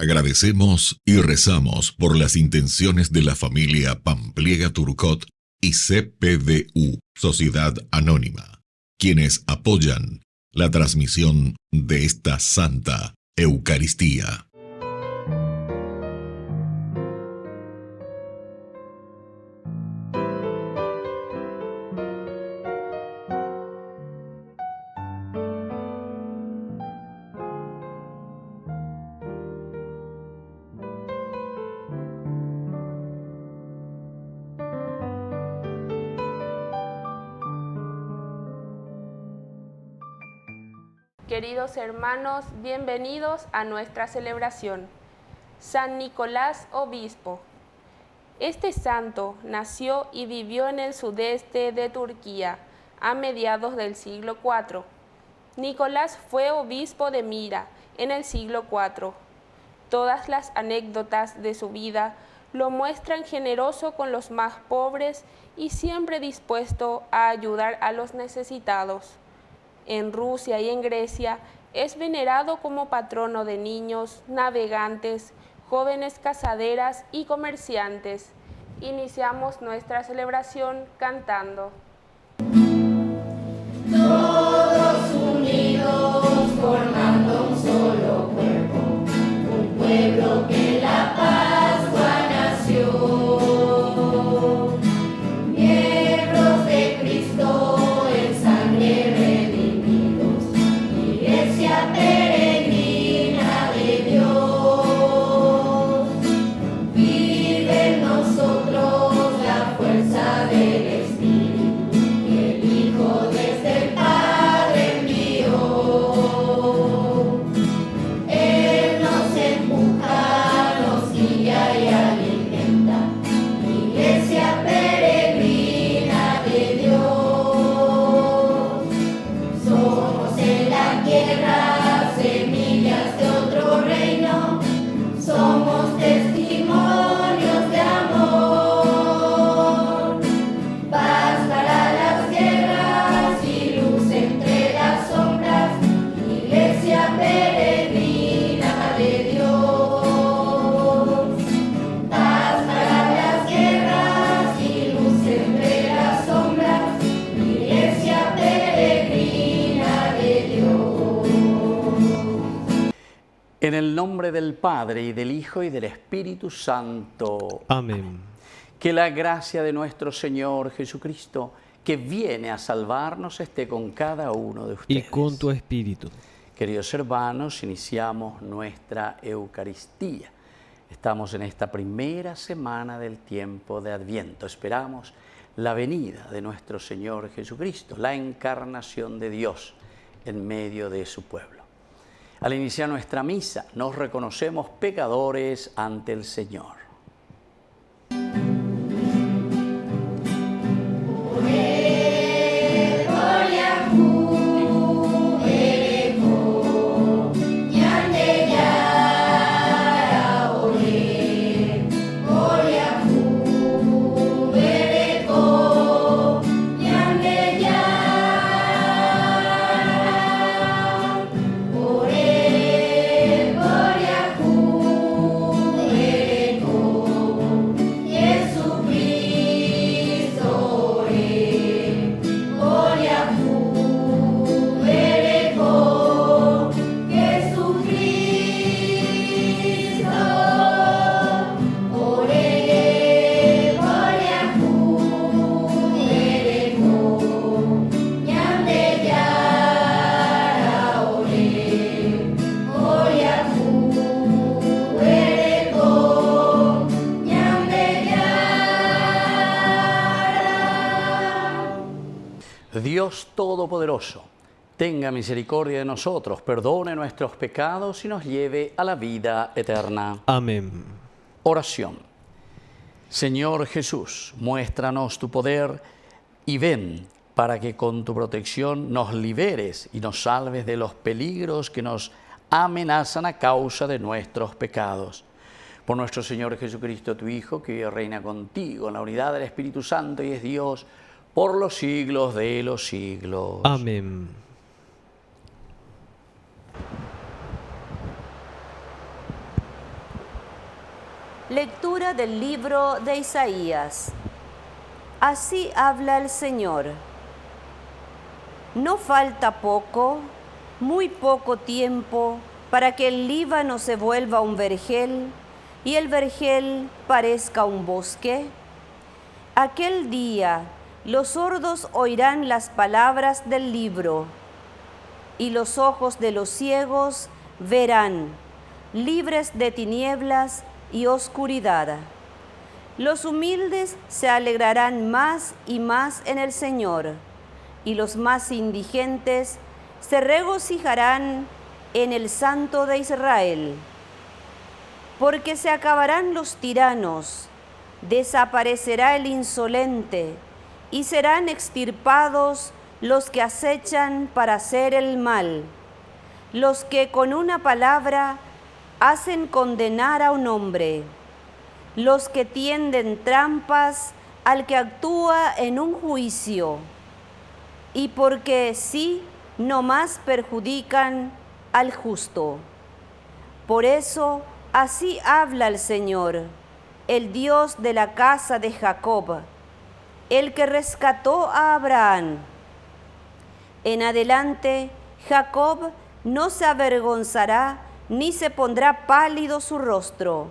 Agradecemos y rezamos por las intenciones de la familia Pampliega Turcot y CPDU, Sociedad Anónima, quienes apoyan la transmisión de esta Santa Eucaristía. Queridos hermanos, bienvenidos a nuestra celebración. San Nicolás Obispo. Este santo nació y vivió en el sudeste de Turquía a mediados del siglo IV. Nicolás fue obispo de Mira en el siglo IV. Todas las anécdotas de su vida lo muestran generoso con los más pobres y siempre dispuesto a ayudar a los necesitados. En Rusia y en Grecia es venerado como patrono de niños, navegantes, jóvenes casaderas y comerciantes. Iniciamos nuestra celebración cantando. Todos unidos formando un solo cuerpo, un pueblo que en la Pascua nació. Miembros de Cristo en sangre redimidos, Iglesia peregrina de Dios. Vive en nosotros la fuerza del Espíritu, que el Hijo desde el Padre envió. Él nos empuja, nos guía y alimenta, Iglesia peregrina de Dios. Somos en la tierra semillas de otro reino, somos testimonios de amor. Paz para las guerras y luz entre las sombras, Iglesia peregrina de Dios. Paz para las guerras y luz entre las sombras, Iglesia peregrina de Dios. En el nombre del Padre, y del Hijo, y del Espíritu Santo. Amén. Que la gracia de nuestro Señor Jesucristo, que viene a salvarnos, esté con cada uno de Y ustedes. con tu espíritu. Queridos hermanos, iniciamos nuestra Eucaristía. Estamos en esta primera semana del tiempo de Adviento. Esperamos la venida de nuestro Señor Jesucristo, la encarnación de Dios en medio de su pueblo. Al iniciar nuestra misa, nos reconocemos pecadores ante el Señor. Dios Todopoderoso, tenga misericordia de nosotros, perdone nuestros pecados y nos lleve a la vida eterna. Amén. Oración. Señor Jesús, muéstranos tu poder y ven para que con tu protección nos liberes y nos salves de los peligros que nos amenazan a causa de nuestros pecados. Por nuestro Señor Jesucristo, tu Hijo, que vive y reina contigo en la unidad del Espíritu Santo y es Dios por los siglos de los siglos. Amén. Lectura del libro de Isaías. Así habla el Señor. No falta poco, muy poco tiempo, para que el Líbano se vuelva un vergel y el vergel parezca un bosque. Aquel día los sordos oirán las palabras del libro y los ojos de los ciegos verán, libres de tinieblas y oscuridad. Los humildes se alegrarán más y más en el Señor, y los más indigentes se regocijarán en el Santo de Israel. Porque se acabarán los tiranos, desaparecerá el insolente, y serán extirpados los que acechan para hacer el mal, los que con una palabra hacen condenar a un hombre, los que tienden trampas al que actúa en un juicio, y porque sí, no más perjudican al justo. Por eso, así habla el Señor, el Dios de la casa de Jacob, el que rescató a Abraham. En adelante, Jacob no se avergonzará ni se pondrá pálido su rostro,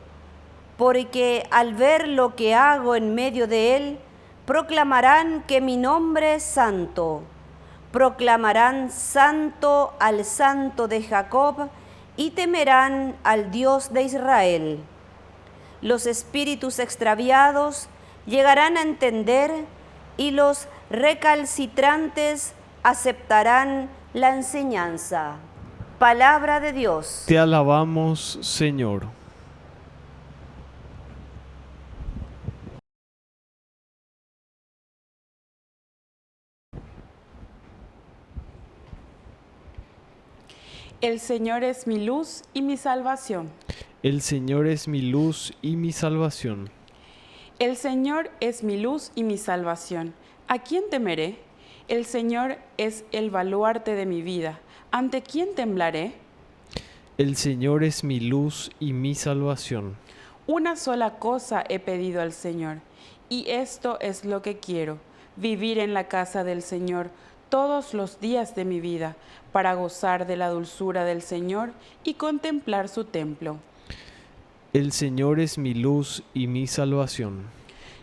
porque al ver lo que hago en medio de él, proclamarán que mi nombre es santo. Proclamarán santo al Santo de Jacob y temerán al Dios de Israel. Los espíritus extraviados llegarán a entender y los recalcitrantes aceptarán la enseñanza. Palabra de Dios. Te alabamos, Señor. El Señor es mi luz y mi salvación. El Señor es mi luz y mi salvación. El Señor es mi luz y mi salvación. ¿A quién temeré? El Señor es el baluarte de mi vida. ¿Ante quién temblaré? El Señor es mi luz y mi salvación. Una sola cosa he pedido al Señor, y esto es lo que quiero, vivir en la casa del Señor todos los días de mi vida, para gozar de la dulzura del Señor y contemplar su templo. El Señor es mi luz y mi salvación.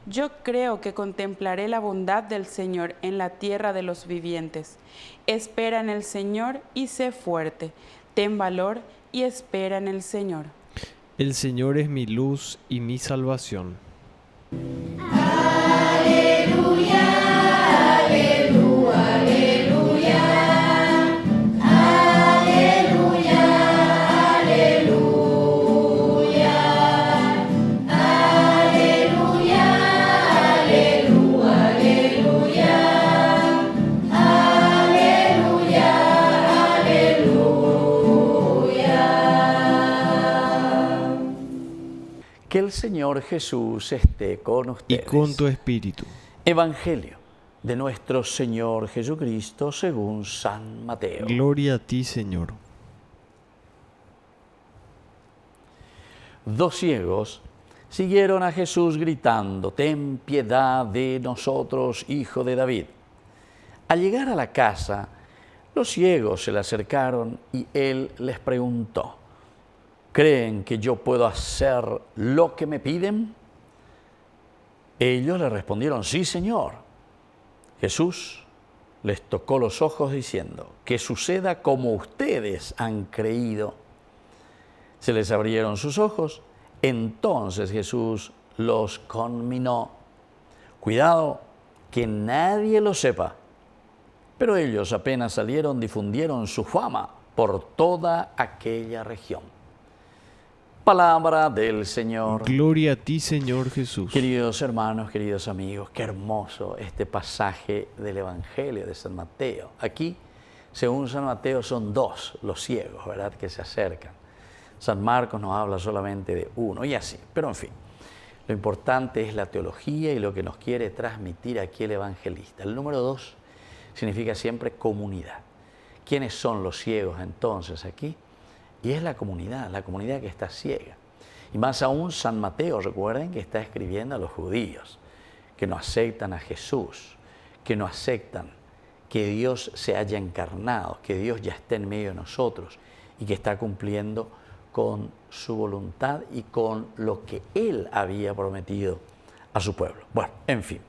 Yo creo que contemplaré la bondad del Señor en la tierra de los vivientes. Espera en el Señor y sé fuerte. Ten valor y espera en el Señor. El Señor es mi luz y mi salvación. Aleluya, aleluya, aleluya. Aleluya, aleluya. Aleluya, aleluya, aleluya. Aleluya, aleluya. Que el Señor Jesús esté con Y ustedes. con tu espíritu. Evangelio de nuestro Señor Jesucristo según San Mateo. Gloria a ti, Señor. Dos ciegos siguieron a Jesús gritando: «Ten piedad de nosotros, Hijo de David». Al llegar a la casa, los ciegos se le acercaron y él les preguntó: ¿creen que yo puedo hacer lo que me piden? Ellos le respondieron: sí, Señor. Jesús les tocó los ojos diciendo: que suceda como ustedes han creído. Se les abrieron sus ojos, entonces Jesús los conminó: cuidado, que nadie lo sepa. Pero ellos apenas salieron, difundieron su fama por toda aquella región. Palabra del Señor. Gloria a ti, Señor Jesús. Queridos hermanos, queridos amigos, qué hermoso este pasaje del Evangelio de San Mateo. Aquí, según San Mateo, son dos los ciegos, ¿verdad?, que se acercan. San Marcos nos habla solamente de uno, y así. Pero en fin, lo importante es la teología y lo que nos quiere transmitir aquí el evangelista. El número 2 significa siempre comunidad. ¿Quiénes son los ciegos entonces aquí? Y es la comunidad que está ciega. Y más aún San Mateo, recuerden que está escribiendo a los judíos que no aceptan a Jesús, que no aceptan que Dios se haya encarnado, que Dios ya esté en medio de nosotros y que está cumpliendo con su voluntad y con lo que Él había prometido a su pueblo. Bueno, en fin,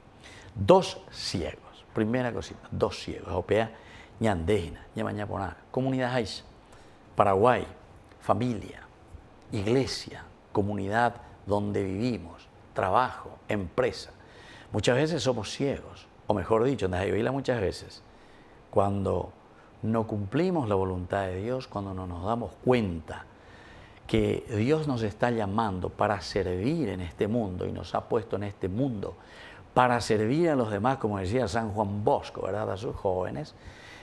2 ciegos. Primera cosita, 2 ciegos. Opea, ñandejina, ñamañaponá, comunidad Jaiza, Paraguay, familia, iglesia, comunidad donde vivimos, trabajo, empresa. Muchas veces somos ciegos, o mejor dicho, muchas veces, cuando no cumplimos la voluntad de Dios, cuando no nos damos cuenta que Dios nos está llamando para servir en este mundo y nos ha puesto en este mundo para servir a los demás, como decía San Juan Bosco, ¿verdad?, a sus jóvenes,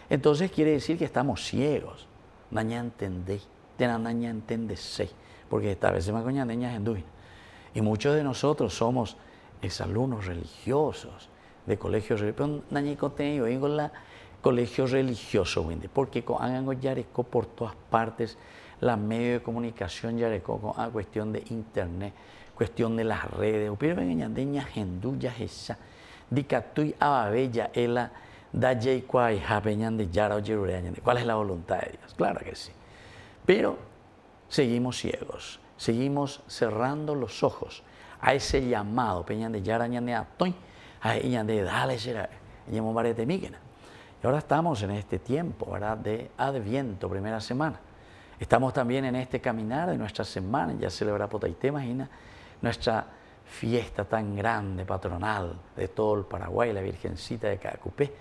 entonces quiere decir que estamos ciegos. Naña entendé, naña entendese, porque esta vez se me coña niñas en y muchos de nosotros somos exalumnos religiosos de colegios religiosos, colegio religioso, porque hagan yareco por todas partes, la medio de comunicación yareco con a cuestión de internet, cuestión de las redes, pero vengan de ñajendu ya esa, dicatui ababella ela da jayquai japeñan de yara o yerureañan. ¿Cuál es la voluntad de Dios? Claro que sí. Pero seguimos ciegos, seguimos cerrando los ojos a ese llamado, peñan de yara ñande atoy, a ella de dale será, ñemo barete míquena. Y ahora estamos en este tiempo, ¿verdad?, de Adviento, primera semana. Estamos también en este caminar de nuestra semana, ya celebra Potaité, imagina, nuestra fiesta tan grande, patronal de todo el Paraguay, la Virgencita de Cacupé.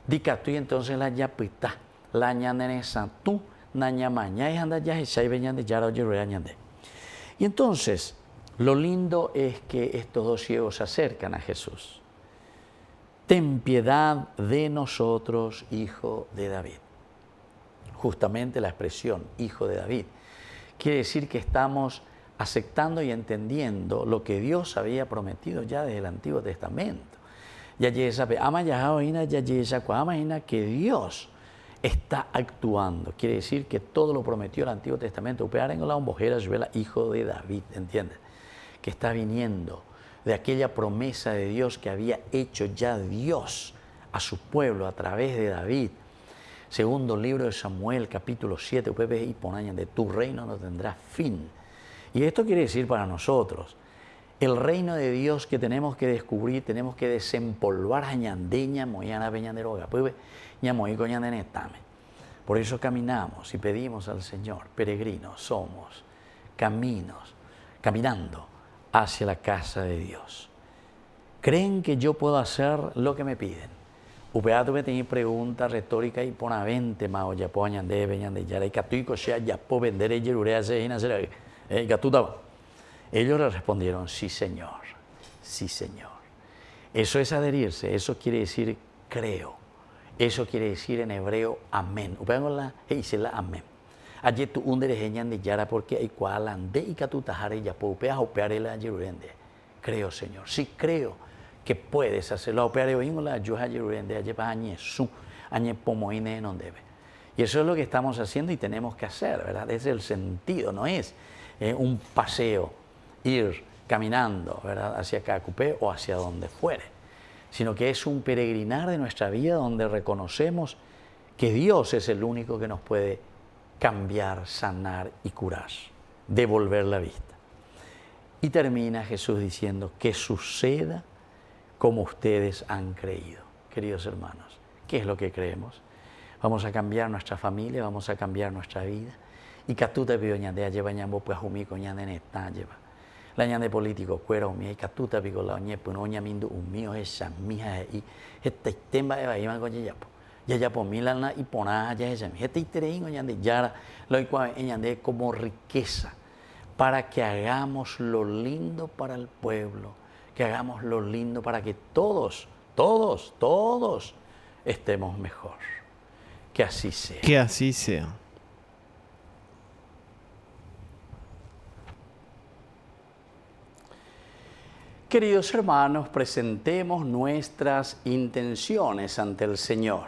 Dicatú y entonces la yapita, la ñanenesa tú, nañamaña y anda ya y veñan de yara oye. Y entonces, lo lindo es que estos 2 ciegos se acercan a Jesús. Ten piedad de nosotros, hijo de David. Justamente la expresión hijo de David quiere decir que estamos aceptando y entendiendo lo que Dios había prometido ya desde el Antiguo Testamento. Ya que Dios está actuando. Quiere decir que todo lo prometió el Antiguo Testamento. Hijo de David, ¿entiendes? Que está viniendo de aquella promesa de Dios que había hecho ya Dios a su pueblo a través de David. Segundo libro de Samuel, capítulo 7, de tu reino no tendrá fin. Y esto quiere decir para nosotros, el reino de Dios que tenemos que descubrir, tenemos que desempolvar a ñandeña, moyana, peñanderoga, ñamoico, ñandenetame. Por eso caminamos y pedimos al Señor, peregrinos somos, caminando hacia la casa de Dios. ¿Creen que yo puedo hacer lo que me piden? Upeato me tenía pregunta retórica y ponavente mao ya poñan de veñan de yara y catuico sea ya po vender y yerurea se hina será gatuta. Ellos le respondieron sí señor, sí señor. Eso es adherirse, eso quiere decir creo, eso quiere decir en hebreo amén. Upeato la dice la amén. Allí tu undere geñan de yara porque hay cualan de y catutahare ya po upeas opeare la yerurende. Creo señor, sí creo que puedes hacerlo. Y eso es lo que estamos haciendo y tenemos que hacer, ¿verdad? Ese es el sentido, no es un paseo, ir caminando, ¿verdad?, hacia Cacupé o hacia donde fuere, sino que es un peregrinar de nuestra vida donde reconocemos que Dios es el único que nos puede cambiar, sanar y curar, devolver la vista. Y termina Jesús diciendo que suceda como ustedes han creído. Queridos hermanos, ¿qué es lo que creemos? Vamos a cambiar nuestra familia, vamos a cambiar nuestra vida. Y catuta pido ñandea lleva ñambo pues humico ñandeneta lleva. La ñande político cuera umia y catuta pico la ñepo no ñamindu umio esa mija y este temba eva iban con yapo. Yapo milana y pona ya esa mi. Este itereingo ñande yara lo igual ñande como riqueza para que hagamos lo lindo para el pueblo, que hagamos lo lindo para que todos estemos mejor. Que así sea. Que así sea. Queridos hermanos, presentemos nuestras intenciones ante el Señor.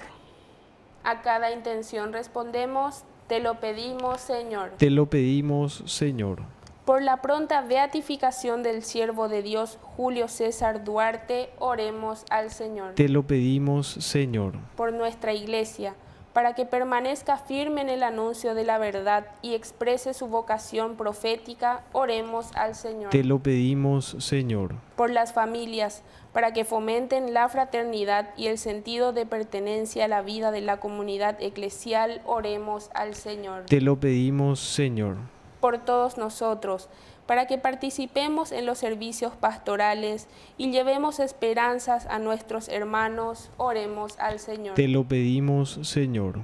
A cada intención respondemos, te lo pedimos, Señor. Te lo pedimos, Señor. Por la pronta beatificación del siervo de Dios, Julio César Duarte, oremos al Señor. Te lo pedimos, Señor. Por nuestra Iglesia, para que permanezca firme en el anuncio de la verdad y exprese su vocación profética, oremos al Señor. Te lo pedimos, Señor. Por las familias, para que fomenten la fraternidad y el sentido de pertenencia a la vida de la comunidad eclesial, oremos al Señor. Te lo pedimos, Señor. Por todos nosotros, para que participemos en los servicios pastorales y llevemos esperanzas a nuestros hermanos, oremos al Señor. Te lo pedimos, Señor.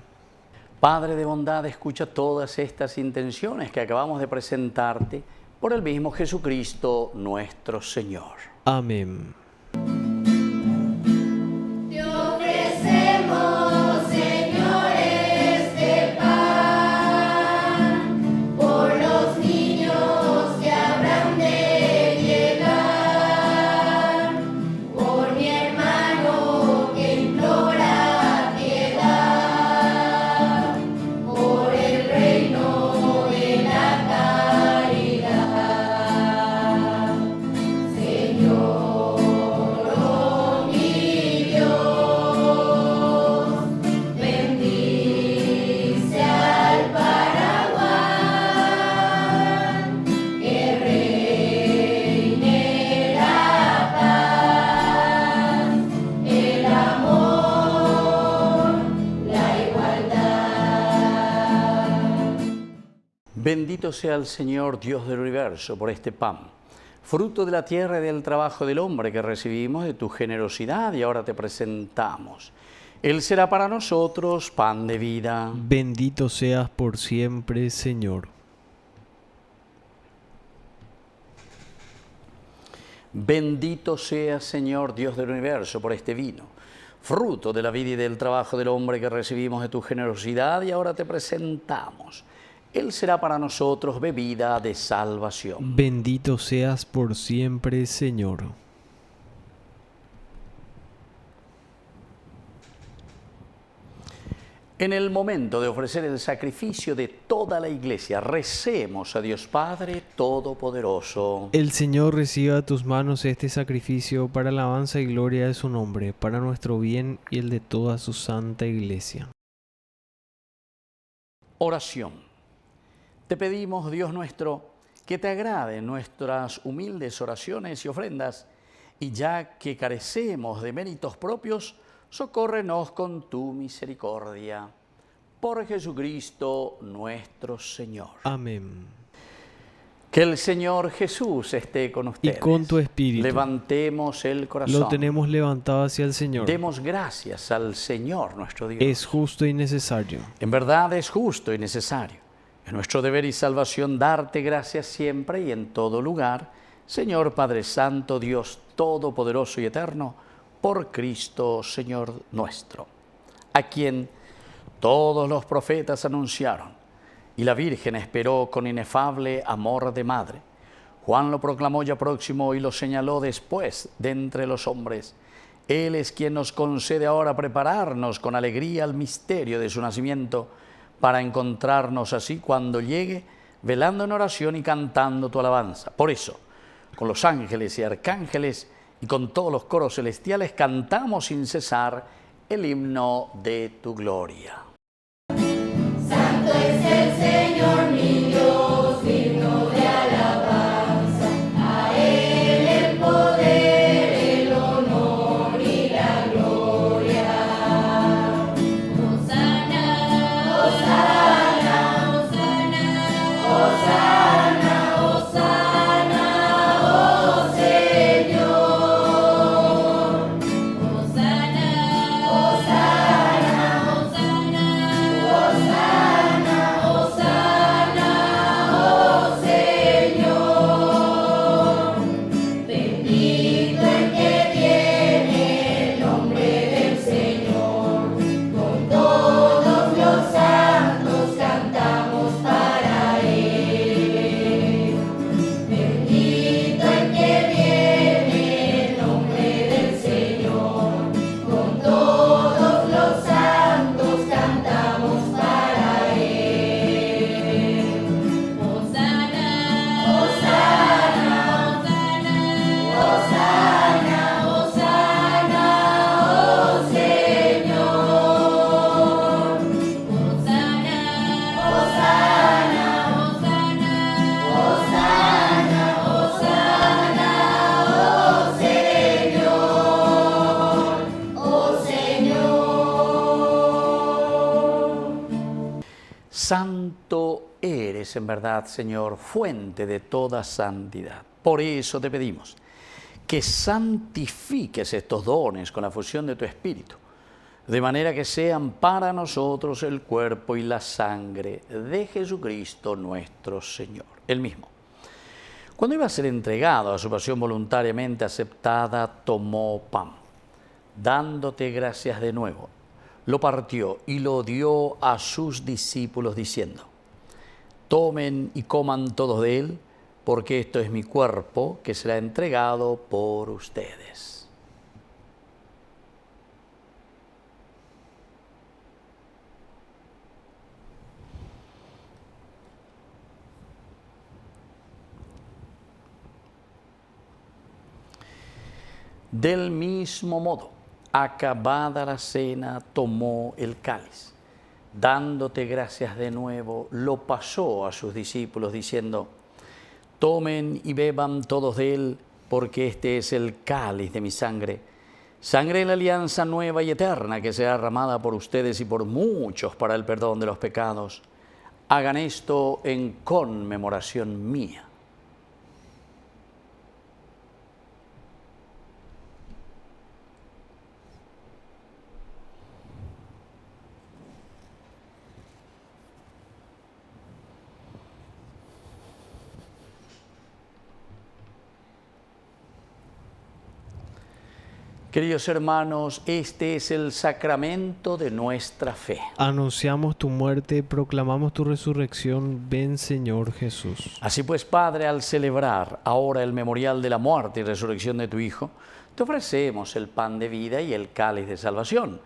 Padre de bondad, escucha todas estas intenciones que acabamos de presentarte por el mismo Jesucristo nuestro Señor. Amén. Te ofrecemos, Señor, este pan, por los niños que habrán de llegar, por mi hermano que implora piedad, por el reino de la caridad. Señor, oh mi Dios, bendice al Paraguay, que reine la paz, el amor, la igualdad. Bendito sea el Señor, Dios del universo, por este pan, fruto de la tierra y del trabajo del hombre que recibimos de tu generosidad y ahora te presentamos. Él será para nosotros pan de vida. Bendito seas por siempre, Señor. Bendito sea, Señor, Dios del universo, por este vino, fruto de la vida y del trabajo del hombre que recibimos de tu generosidad y ahora te presentamos. Él será para nosotros bebida de salvación. Bendito seas por siempre, Señor. En el momento de ofrecer el sacrificio de toda la Iglesia, recemos a Dios Padre Todopoderoso. El Señor reciba a tus manos este sacrificio para alabanza y gloria de su nombre, para nuestro bien y el de toda su santa Iglesia. Oración. Te pedimos, Dios nuestro, que te agraden nuestras humildes oraciones y ofrendas, y ya que carecemos de méritos propios, socórrenos con tu misericordia. Por Jesucristo nuestro Señor. Amén. Que el Señor Jesús esté con ustedes. Y con tu espíritu. Levantemos el corazón. Lo tenemos levantado hacia el Señor. Demos gracias al Señor nuestro Dios. Es justo y necesario. En verdad es justo y necesario. Es nuestro deber y salvación darte gracias siempre y en todo lugar, Señor Padre Santo, Dios Todopoderoso y Eterno, por Cristo, Señor nuestro, a quien todos los profetas anunciaron, y la Virgen esperó con inefable amor de madre. Juan lo proclamó ya próximo y lo señaló después de entre los hombres. Él es quien nos concede ahora prepararnos con alegría al misterio de su nacimiento, para encontrarnos así cuando llegue, velando en oración y cantando tu alabanza. Por eso, con los ángeles y arcángeles y con todos los coros celestiales, cantamos sin cesar el himno de tu gloria. Santo es el Señor mi Dios, digno de alabanza. A Él el poder, el honor y la gloria. Hosana, Hosana, Hosana, Hosana, oh Señor. Hosana, Hosana, Hosana, santo eres en verdad, Señor, fuente de toda santidad. Por eso te pedimos que santifiques estos dones con la fusión de tu Espíritu, de manera que sean para nosotros el cuerpo y la sangre de Jesucristo nuestro Señor. Él mismo, cuando iba a ser entregado a su pasión voluntariamente aceptada, tomó pan, dándote gracias de nuevo, lo partió y lo dio a sus discípulos diciendo: tomen y coman todos de él, porque esto es mi cuerpo que será entregado por ustedes. Del mismo modo, acabada la cena, tomó el cáliz, dándote gracias de nuevo, lo pasó a sus discípulos diciendo: tomen y beban todos de él, porque este es el cáliz de mi sangre, sangre de la alianza nueva y eterna que será derramada por ustedes y por muchos para el perdón de los pecados. Hagan esto en conmemoración mía. Queridos hermanos, este es el sacramento de nuestra fe. Anunciamos tu muerte, proclamamos tu resurrección. Ven, Señor Jesús. Así pues, Padre, al celebrar ahora el memorial de la muerte y resurrección de tu Hijo, te ofrecemos el pan de vida y el cáliz de salvación.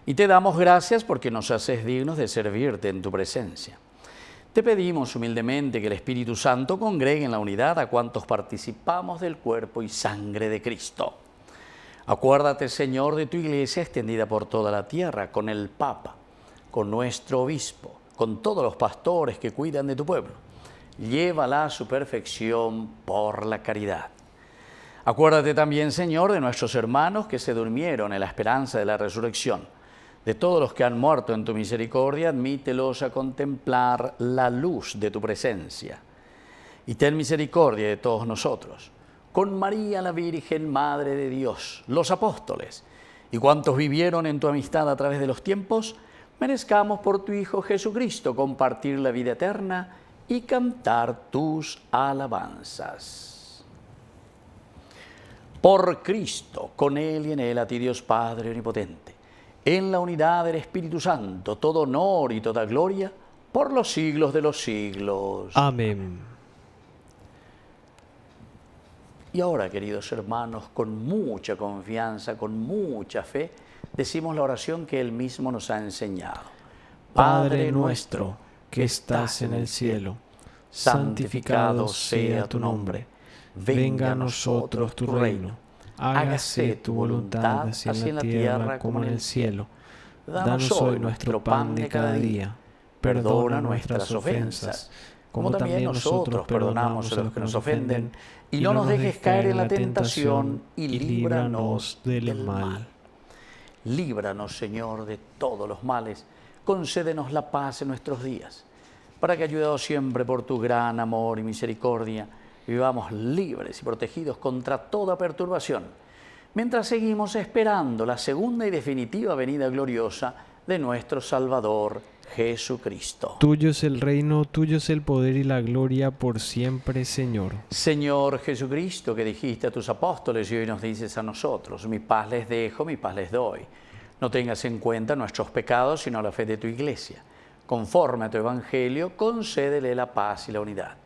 Y te damos gracias porque nos haces dignos de servirte en tu presencia. Te pedimos humildemente que el Espíritu Santo congregue en la unidad a cuantos participamos del cuerpo y sangre de Cristo. Acuérdate, Señor, de tu Iglesia extendida por toda la tierra, con el Papa, con nuestro Obispo, con todos los pastores que cuidan de tu pueblo. Llévala a su perfección por la caridad. Acuérdate también, Señor, de nuestros hermanos que se durmieron en la esperanza de la resurrección. De todos los que han muerto en tu misericordia, admítelos a contemplar la luz de tu presencia. Y ten misericordia de todos nosotros, con María la Virgen, Madre de Dios, los apóstoles y cuantos vivieron en tu amistad a través de los tiempos, merezcamos por tu Hijo Jesucristo compartir la vida eterna y cantar tus alabanzas. Por Cristo, con Él y en Él, a ti Dios Padre Omnipotente, en la unidad del Espíritu Santo, todo honor y toda gloria, por los siglos de los siglos. Amén. Y ahora, queridos hermanos, con mucha confianza, con mucha fe, decimos la oración que Él mismo nos ha enseñado. Padre nuestro, que estás en el cielo, santificado sea tu nombre. Venga a nosotros tu reino. Hágase tu voluntad, así en la tierra como en el cielo. Danos hoy nuestro pan de cada día. Perdona nuestras ofensas, como también nosotros perdonamos a los que nos ofenden. Y no nos dejes caer en la tentación, y líbranos del mal. Líbranos, Señor, de todos los males. Concédenos la paz en nuestros días, para que, ayudados siempre por tu gran amor y misericordia, vivamos libres y protegidos contra toda perturbación, mientras seguimos esperando la segunda y definitiva venida gloriosa de nuestro Salvador Jesucristo. Tuyo es el reino, tuyo es el poder y la gloria por siempre, Señor. Señor Jesucristo, que dijiste a tus apóstoles y hoy nos dices a nosotros: mi paz les dejo, mi paz les doy. No tengas en cuenta nuestros pecados, sino la fe de tu Iglesia. Conforme a tu Evangelio, concédele la paz y la unidad.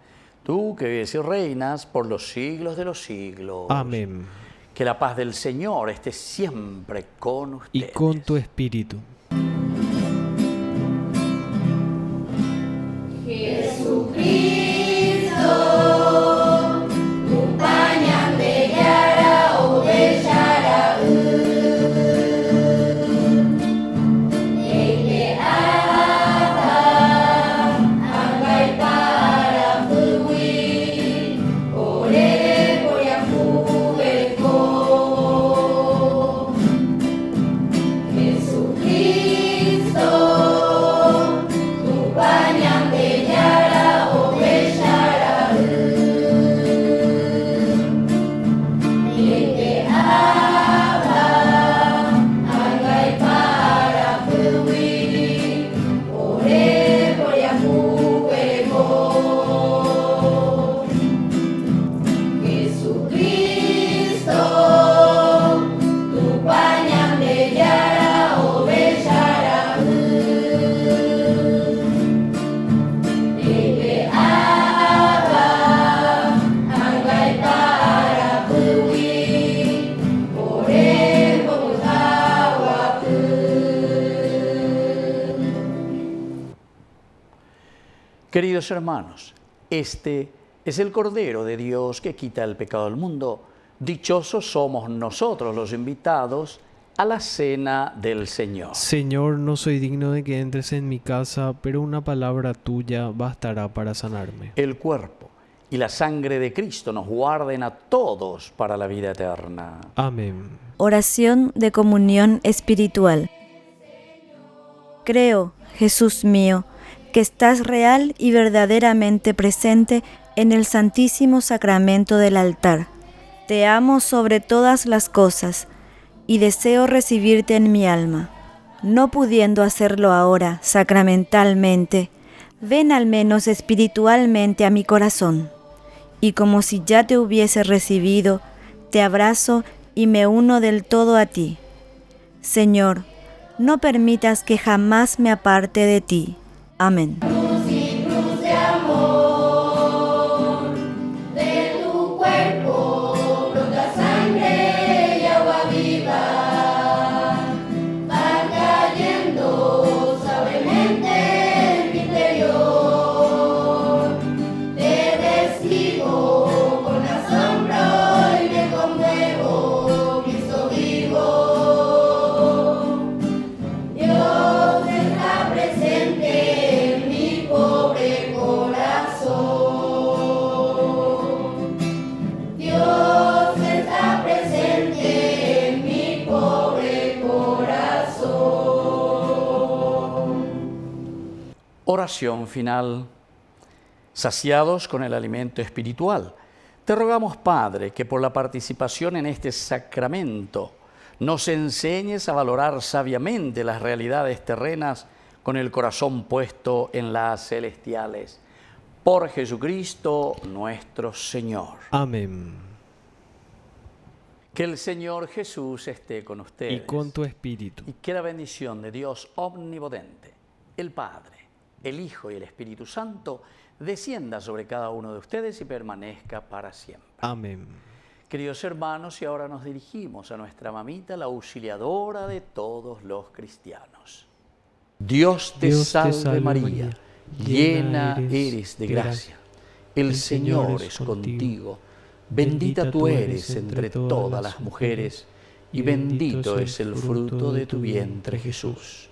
Tú que vives y reinas por los siglos de los siglos. Amén. Que la paz del Señor esté siempre con ustedes. Y con tu espíritu. Jesucristo, tu pañal de Yara o de Yara, Ele ata, angay para fui, ore por Yafubeco. Jesucristo. Queridos hermanos, este es el Cordero de Dios que quita el pecado del mundo. Dichosos somos nosotros los invitados a la cena del Señor. Señor, no soy digno de que entres en mi casa, pero una palabra tuya bastará para sanarme. El cuerpo y la sangre de Cristo nos guarden a todos para la vida eterna. Amén. Oración de comunión espiritual. Creo, Jesús mío, que estás real y verdaderamente presente en el Santísimo Sacramento del altar. Te amo sobre todas las cosas y deseo recibirte en mi alma. No pudiendo hacerlo ahora sacramentalmente, ven al menos espiritualmente a mi corazón, y como si ya te hubiese recibido, te abrazo y me uno del todo a ti. Señor, no permitas que jamás me aparte de ti. Amén. Cruz y cruz de amor, de tu cuerpo brota sangre y agua viva, va cayendo suavemente en mi interior. Te recibo con asombro y me conmuevo, Cristo vivo. Dios está presente en mi pobre corazón. Dios está presente en mi pobre corazón. Oración final. Saciados con el alimento espiritual, te rogamos, Padre, que por la participación en este sacramento nos enseñes a valorar sabiamente las realidades terrenas con el corazón puesto en las celestiales. Por Jesucristo nuestro Señor. Amén. Que el Señor Jesús esté con ustedes. Y con tu espíritu. Y que la bendición de Dios omnipotente, el Padre, el Hijo y el Espíritu Santo, descienda sobre cada uno de ustedes y permanezca para siempre. Amén. Queridos hermanos, y ahora nos dirigimos a nuestra mamita, la auxiliadora de todos los cristianos. Dios te salve María, llena eres de gracia. El Señor es contigo. Bendita tú eres entre todas las mujeres, y bendito es el fruto de tu vientre, Jesús.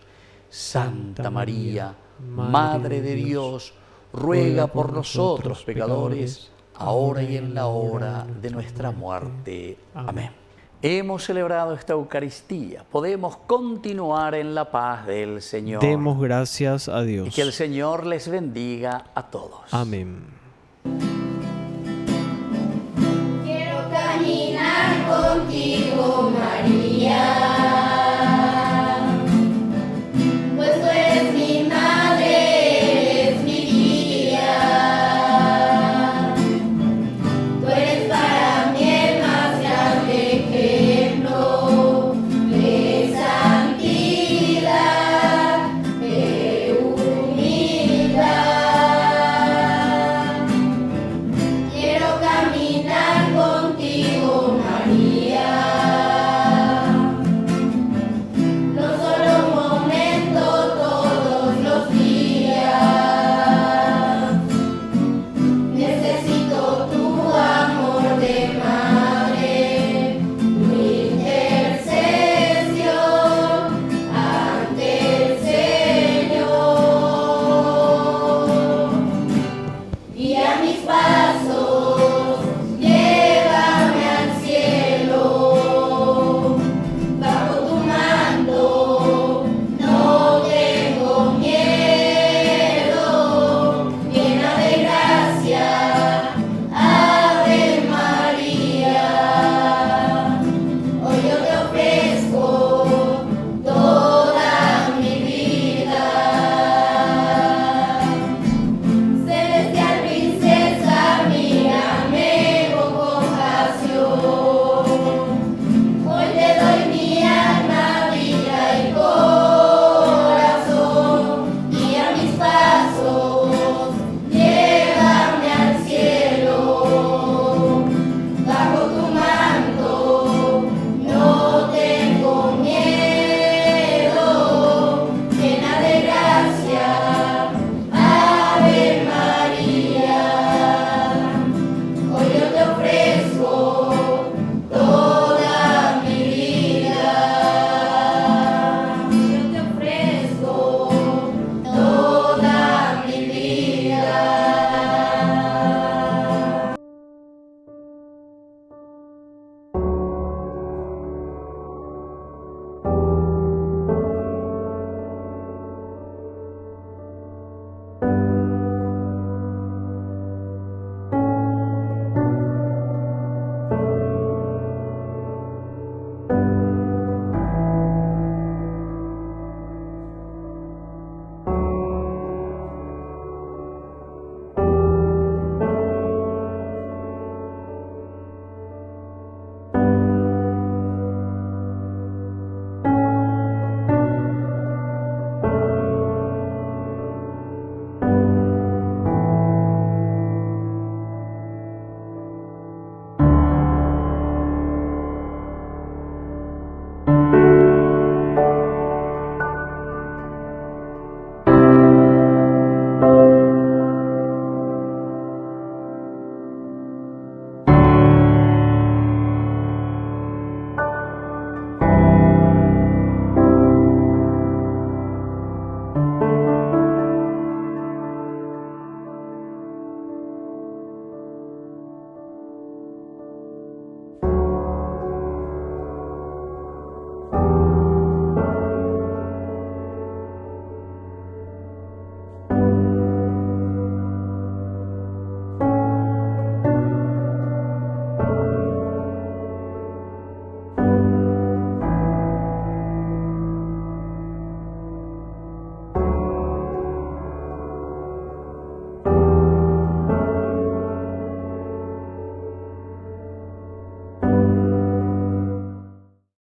Santa María, Madre de Dios, ruega por nosotros pecadores, ahora y en la hora de nuestra muerte. Amén. Hemos celebrado esta Eucaristía. Podemos continuar en la paz del Señor. Demos gracias a Dios. Y que el Señor les bendiga a todos. Amén.